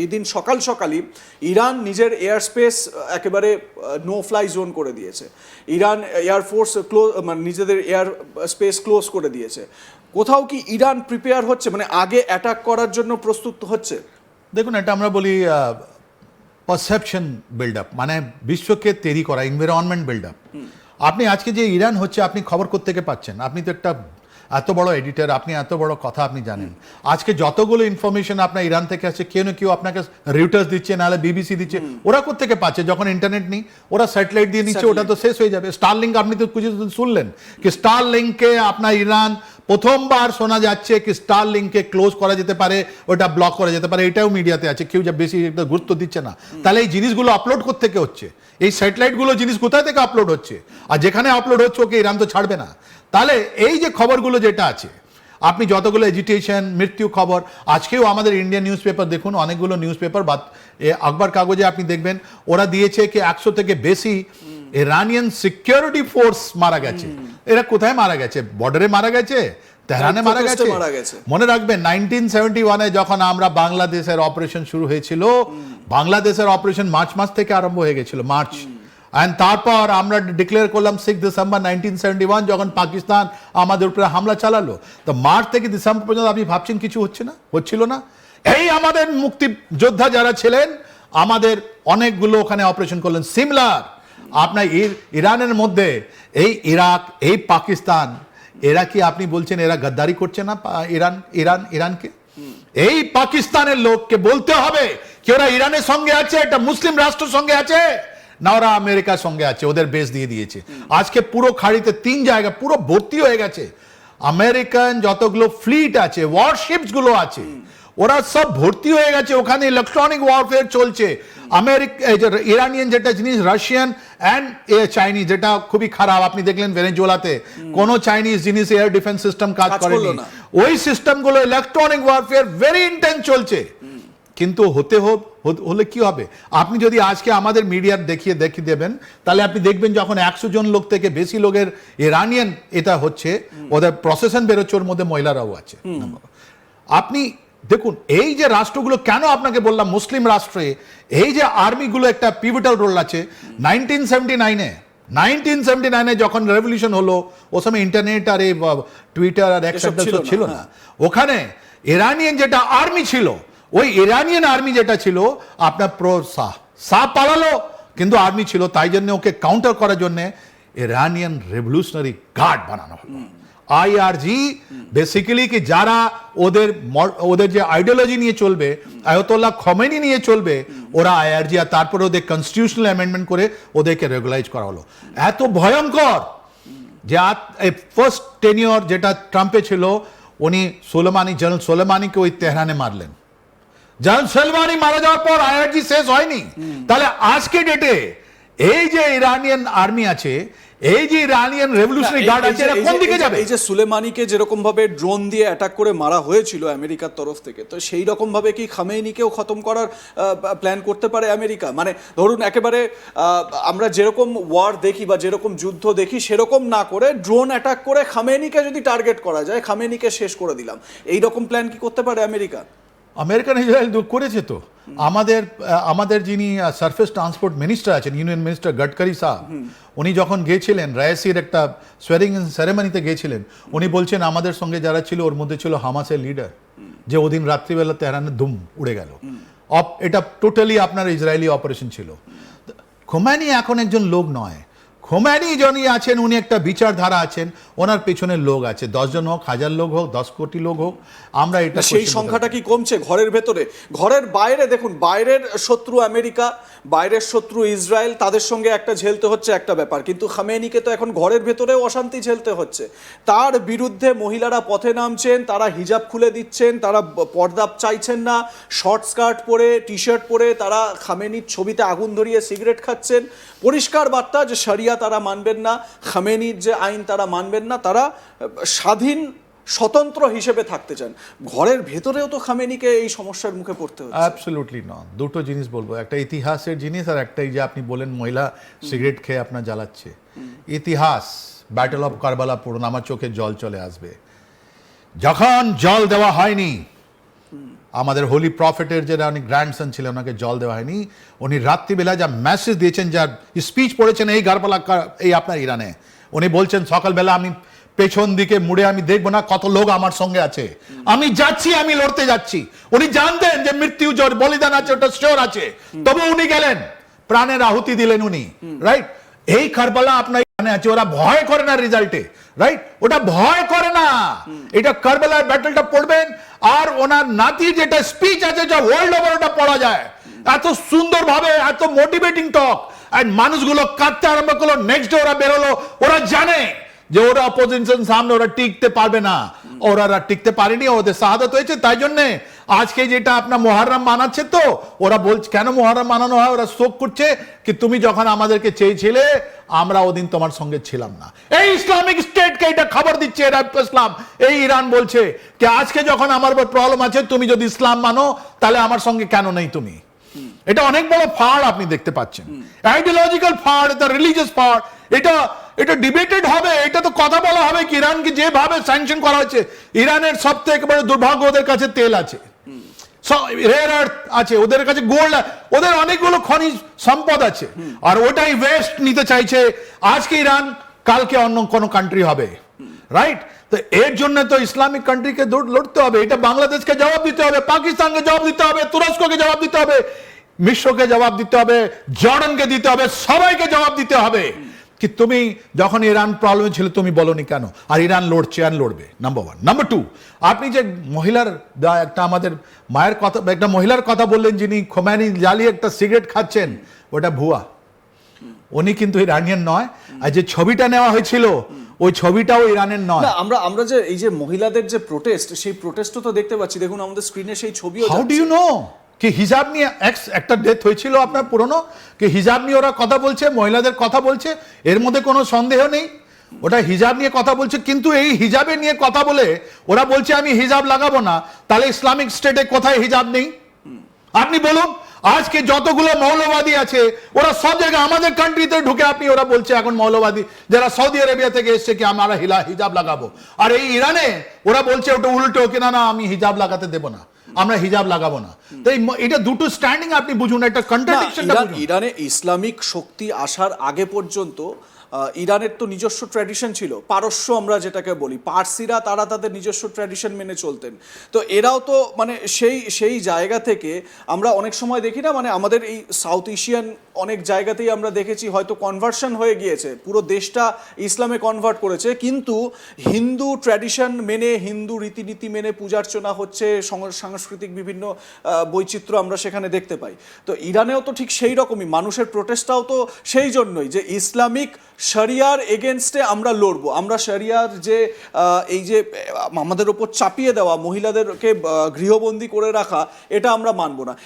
এই দিন সকাল সকালই ইরান নিজের এয়ার স্পেস একেবারে নো ফ্লাই জোন করে দিয়েছে। ইরান এয়ারফোর্স মানে নিজেদের এয়ার স্পেস ক্লোজ করে দিয়েছে। কোথাও কি ইরান প্রিপেয়ার হচ্ছে, মানে আগে অ্যাটাক করার জন্য প্রস্তুত হচ্ছে? দেখুন, এটা আমরা বলি পারসেপশন বিল্ড আপ, মানে বিশ্বকে তৈরি করা, এনভায়রনমেন্ট বিল্ড আপ। আপনি আজকে যে ইরান হচ্ছে, আপনি খবর কোত্থেকে পাচ্ছেন? আপনি তো একটা এত বড় এডিটর, আপনি এত বড় কথা আপনি জানেন। আজকে যতগুলো ইনফরমেশন আপনার ইরান থেকে আসছে, কেউ না কেউ আপনাকে রিউটার্স দিচ্ছে, নাহলে বিবিসি দিচ্ছে। ওরা কোত্থেকে পাচ্ছে? যখন ইন্টারনেট নেই, ওরা স্যাটেলাইট দিয়ে নিচ্ছে, ওটা তো শেষ হয়ে যাবে। স্টারলিংক আপনি তো কিছু শুনলেন কি স্টারলিংকে আপনার ইরান প্রথমবার শোনা যাচ্ছে কি স্টারলিংকে ক্লোজ করা যেতে পারে, ওটা ব্লক করা যেতে পারে, এটাও মিডিয়াতে আছে, কেউ যা বেশি গুরুত্ব দিচ্ছে না। তাহলে এই জিনিসগুলো আপলোড কোত্থেকে হচ্ছে? এই স্যাটেলাইটগুলো জিনিস কোথায় থেকে আপলোড হচ্ছে? আর যেখানে আপলোড হচ্ছে ওকে ইরান তো ছাড়বে না। তাহলে এই যে খবরগুলো যেটা আছে, আপনি যতগুলো এজিটেশন, মৃত্যু খবর, আজকেও আমাদের ইন্ডিয়ান নিউজ পেপার দেখুন, অনেকগুলো নিউজ পেপার বা আখবর কাগজে আপনি দেখবেন ওরা দিয়েছে কি 100 থেকে বেশি ইরানিয়ান সিকিউরিটি ফোর্স মারা গেছে। এরা কোথায় মারা গেছে? বর্ডারে মারা গেছে, তেহরানে মারা গেছে। মনে রাখবেন 1971-এ যখন আমরা বাংলাদেশের অপারেশন শুরু হয়েছিল, বাংলাদেশের অপারেশন মার্চ মাস থেকে আরম্ভ হয়ে গেছিল, মার্চ। অ্যান্ড তারপর আমরা ডিক্লেয়ার করলাম 6 ডিসেম্বর 1971, যখন পাকিস্তান আমাদের উপরে হামলা চালালো। তো মার্চ থেকে ডিসেম্বর পর্যন্ত আপনি ভাবছেন কিছু হচ্ছে না, হচ্ছিল না? এই আমাদের মুক্তি যোদ্ধা যারা ছিলেন, আমাদের অনেকগুলো ওখানে অপারেশন করলেন। সিমিলার আপনার ইরানের মধ্যে এই ইরাক, এই পাকিস্তান, এরা কি আপনি বলছেন এরা গদ্দারি করছে না? ইরানকে এই পাকিস্তানের লোককে বলতে হবে কি ওরা ইরানের সঙ্গে আছে, একটা মুসলিম রাষ্ট্রের সঙ্গে আছে, না ওরা আমেরিকার সঙ্গে আছে, ওদের বেস দিয়ে দিয়েছে। আজকে পুরো খাড়িতে 3 জায়গা পুরো ভর্তি হয়ে গেছে আমেরিকান যতগুলো ফ্লিট আছে, ওয়ারশিপস গুলো আছে, ওরা সব ভর্তি হয়ে গেছে ওখানে। ইলেকট্রনিক ওয়ারফেয়ার চলছে। ইরানিয়ান যেটা জিনিস, রাশিয়ান অ্যান্ড চাইনিজ, যেটা খুবই খারাপ। আপনি দেখলেন ভেনেজুয়েলাতে কোনো চাইনিজ জিনিস এয়ার ডিফেন্স সিস্টেম কাজ করেনি। ওই সিস্টেমগুলো ইলেকট্রনিক ওয়ারফেয়ার ভেরি ইন্টেন্স চলছে। কিন্তু হলে কি হবে? আপনি যদি আজকে আমাদের মিডিয়ার দেখিয়ে দেবেন, তাহলে আপনি দেখবেন যখন 100 জন লোক থেকে বেশি লোকের ইরানিয়ান এটা হচ্ছে, ওদের প্রসেশন বেরোচ্ছে, ওর মধ্যে মহিলারাও আছে। আপনি দেখুন এই যে রাষ্ট্রগুলো, কেন আপনাকে বললাম মুসলিম রাষ্ট্রে এই যে আর্মিগুলো একটা পিভিটাল রোল আছে। 1979-এ যখন রেভলিউশন হলো, ও সময় ইন্টারনেট আর এই টুইটার আর ছিল না। ওখানে ইরানিয়ান যেটা আর্মি ছিল, ওই ইরানিয়ান আর্মি যেটা ছিল আপনার শাহ পালালো, কিন্তু আর্মি ছিল, তাই জন্য ওকে কাউন্টার করার জন্য ইরানিয়ান রেভলিউশনারি গার্ড বানানো হলো, IRG। বেসিক্যালি কি যারা ওদের যে আইডিওলজি নিয়ে চলবে, আয়াতুল্লাহ খমেনি নিয়ে চলবে, ওরা IRG, আর তারপরে ওদের কনস্টিটিউশনাল অ্যামেন্ডমেন্ট করে ওদেরকে রেগুলাইজ করা হলো। এত ভয়ঙ্কর যে ফার্স্ট টেনিয়র যেটা ট্রাম্পে ছিল, উনি জেনারেল সোলেমানিকে ওই তেহরানে মারলেন। জেনারেল সোলেমানি মারা যাওয়ার পর IRG শেষ হয়নি। তাহলে আজকে ডেটে এই যে ইরানিয়ান আর্মি আছে, এই যে ইরানিয়ান রেভলিউশনারি গার্ড আছে, এরা কোন দিকে যাবে? এই যে সুলেমানিকে যেরকম ভাবে ড্রোন দিয়ে অ্যাটাক করে মারা হয়েছিল আমেরিকার তরফ থেকে, তো সেই রকম ভাবে কি খামেনিকেও খতম করার প্ল্যান করতে পারে আমেরিকা? মানে ধরুন একেবারে আমরা যেরকম ওয়ার দেখি বা যেরকম যুদ্ধ দেখি সেরকম না করে ড্রোন অ্যাটাক করে খামেনিকে যদি টার্গেট করা যায়, খামেনিকে শেষ করে দিলাম, এই রকম প্ল্যান কি করতে পারে আমেরিকা? আমেরিকান ইসরায়েল করেছে তো। আমাদের যিনি সারফেস ট্রান্সপোর্ট মিনিস্টার আছেন, ইউনিয়ন মিনিস্টার গডকারি সাহেব, উনি যখন গিয়েছিলেন রায়াসির একটা সোয়ারিং সেরেমনিতে গিয়েছিলেন, উনি বলছেন আমাদের সঙ্গে যারা ছিল ওর মধ্যে ছিল হামাসের লিডার, যে ওদিন রাত্রিবেলা তেহরানে ধুম উড়ে গেল। এটা টোটালি আপনার ইসরায়েলি অপারেশন ছিল। খোমেনি এখন একজন লোক নয়। খোমেনি যিনি আছেন, উনি একটা বিচারধারা আছেন, ওনার পেছনের লোক আছে, 10 জন হোক, 1000 লোক হোক, 10 কোটি লোক হোক, আমরা এটা সেই সংখ্যাটা কি কমছে ঘরের ভেতরে? ঘরের বাইরে দেখুন, বাইরের শত্রু আমেরিকা, বাইরের শত্রু ইসরায়েল, তাদের সঙ্গে একটা ঝেলতে হচ্ছে একটা ব্যাপার, কিন্তু খামেনিকে তো এখন ঘরের ভেতরেও অশান্তি ঝেলতে হচ্ছে। তার বিরুদ্ধে মহিলারা পথে নামছেন, তারা হিজাব খুলে দিচ্ছেন, তারা পর্দা চাইছেন না, শর্ট স্কার্ট পরে, টি শার্ট পরে তারা খামেনির ছবিতে আগুন ধরিয়ে সিগারেট খাচ্ছেন। পরিষ্কার বার্তা যে শরিয়া তারা মানবেন না, খামেনির যে আইন তারা মানবেন না, তারা স্বাধীন স্বতন্ত্র হিসেবে থাকতে চান। ঘরের ভেতরেও তো খামেনিকে এই সমস্যার মুখে পড়তে হচ্ছে। অ্যাবসলিউটলি না। দুটো জিনিস বলবো, একটা ইতিহাসের জিনিস, আর একটা এই যে আপনি বলেন মহিলা সিগারেট খেয়ে আপনার জ্বালাচ্ছে। ইতিহাস, ব্যাটল অফ কারবালা পড়ুন, আমার চোখে জল চলে আসবে। যখন জল দেওয়া হয়নি আমাদের হোলি প্রফেটের যেটা উনি গ্র্যান্ডসন ছিলেন, ওনাকে জল দেওয়া হয়নি। উনি রাত্রিবেলা যা মেসেজ দিয়েছেন, যা স্পিচ পড়েছেন এই গারবালা এই আপনার ইরানে, উনি বলছেন সকালবেলা আমি পেছন দিকে মুড়ে আমি দেখবো না কত লোক আমার সঙ্গে আছে, আমি যাচ্ছি, আমি লড়তে যাচ্ছি। উনি জানতেন যে মৃত্যু বলিদান আছে, ওটা শিওর আছে, তবে উনি গেলেন, প্রাণের আহুতি দিলেন উনি, রাইট? এই কারবালা আপনার এখানে আছে, ওরা ভয় করে না রেজাল্টে, রাইট? ওটা ভয় করে না। এটা কারবালার ব্যাটলটা পড়বেন, আর ওনার নাতি যেটা স্পিচ আছে, যা ওয়ার্ল্ড ওভার ওটা পড়া যায়, এত সুন্দর ভাবে, এত মোটিভেটিং টক, আর মানুষগুলো কাঁদতে আরম্ভ করলো। নেক্সট ডে ওরা বেরোলো, ওরা জানে যে ওরা অপোজিশন সামনে ওরা টিকতে পারবে না, ওরা টিকতে পারেনি, ওদের শাহাদাত হয়েছে। তাই জন্য আজকে যেটা আপনার মুহররম মানাচ্ছে, তো ওরা বলছে কেন মুহররম মানানো হয়, ওরা শোক করছে কি তুমি যখন আমাদেরকে চেয়েছিলে আমরা ওদিন তোমার সঙ্গে ছিলাম না। এই ইসলামিক স্টেটকে এটা খবর দিচ্ছে এরা, ইসলাম এই ইরান বলছে কি আজকে যখন আমার উপর প্রবলেম আছে, তুমি যদি ইসলাম মানো তাহলে আমার সঙ্গে কেন নেই তুমি। এটা অনেক বড় ফাড় আপনি দেখতে পাচ্ছেন, আইডিওলজিক্যাল ফাড়, এটা রিলিজিয়াস ফাড়, এটা ডিবেটেড হবে, এটা তো কথা বলা হবে কি ইরানকে যেভাবে স্যাংশন করা হয়েছে। ইরানের সবথেকে বড় দুর্ভাগ্য, ওদের কাছে তেল আছে, রেয়ার আর্থ আছে, ওদের কাছে গোল্ড, ওদের অনেকগুলো খনিজ সম্পদ আছে, আর ওটাই ওয়েস্ট নিতে চাইছে। আজকে ইরান, কালকে অন্য কোনো কান্ট্রি হবে, রাইট? তো এর জন্য তো ইসলামিক কান্ট্রিকে লড়তে হবে। এটা বাংলাদেশকে জবাব দিতে হবে, পাকিস্তানকে জবাব দিতে হবে, তুরস্ককে জবাব দিতে হবে, মিশরকে জবাব দিতে হবে, জর্ডানকে দিতে হবে, সবাইকে জবাব দিতে হবে কি তুমি যখন ইরান প্রবলেম ছিল তুমি বলনি কেন। আর ইরান লড়ছে আর লড়বে, নাম্বার ওয়ান। নাম্বার টু, আপনি যে মহিলার একটা আমাদের মায়ের কথা, একটা মহিলার কথা বললেন যিনি খোমেনি জ্বালিয়ে একটা সিগারেট খাচ্ছেন, ওটা ভুয়া, উনি কিন্তু ইরানিয়ান নয়। আর যে ছবিটা নেওয়া হয়েছিল ওই ছবিটাও ইরানের নয়। না, আমরা যে এই যে মহিলাদের যে প্রোটেস্ট, সেই প্রোটেস্টও তো দেখতে পাচ্ছি, দেখুন আমাদের স্ক্রিনে সেই ছবিও। হাউ ডু ইউ নো কি হিজাব নিয়ে একটা ডেথ হয়েছিল আপনার পুরনো, কি হিজাব নিয়ে ওরা কথা বলছে, মহিলাদের কথা বলছে, এর মধ্যে কোনো সন্দেহ নেই, ওটা হিজাব নিয়ে কথা বলছে। কিন্তু এই হিজাবে নিয়ে কথা বলে ওরা বলছে আমি হিজাব লাগাবো না, তাহলে ইসলামিক স্টেটে কোথায় হিজাব নেই আপনি বলুন। আজকে যতগুলো মৌলবাদী আছে ওরা সব জায়গায় আমাদের কান্ট্রিতে ঢুকে, আপনি ওরা বলছে এখন মৌলবাদী যারা সৌদি আরবিয়া থেকে এসছে কি আমরা হিজাব লাগাবো, আর এই ইরানে ওরা বলছে ওটা উল্টো কি না আমি হিজাব লাগাতে দেবো না, আমরা হিজাব লাগাবো না। তো এটা দুটো স্ট্যান্ডিং আপনি বুঝুন, একটা কন্ট্রাডিকশন। ইরানে ইসলামিক শক্তি আসার আগে পর্যন্ত ইরানের তো নিজস্ব ট্র্যাডিশন ছিল, পারস্য আমরা যেটাকে বলি, পার্সিরা, তারা তাদের নিজস্ব ট্র্যাডিশন মেনে চলতেন। তো এরাও তো মানে সেই জায়গা থেকে আমরা অনেক সময় দেখি না, মানে আমাদের এই সাউথ এশিয়ান অনেক জায়গাতেই আমরা দেখেছি হয়তো কনভার্সন হয়ে গিয়েছে, পুরো দেশটা ইসলামে কনভার্ট করেছে, কিন্তু হিন্দু ট্র্যাডিশন মেনে, হিন্দু রীতিনীতি মেনে পূজার্চনা হচ্ছে, সাংস্কৃতিক বিভিন্ন বৈচিত্র্য আমরা সেখানে দেখতে পাই। তো ইরানেও তো ঠিক সেই রকমই, মানুষের প্রোটেস্টটাও তো সেই জন্যই যে ইসলামিক শরিয়ার এগেনস্টে আমরা লড়বো, আমরা শরিয়ার যে এই যে আমাদের ওপর চাপিয়ে দেওয়া, মহিলাদেরকে গৃহবন্দী করে রাখা, এটা আমরা মানবো না।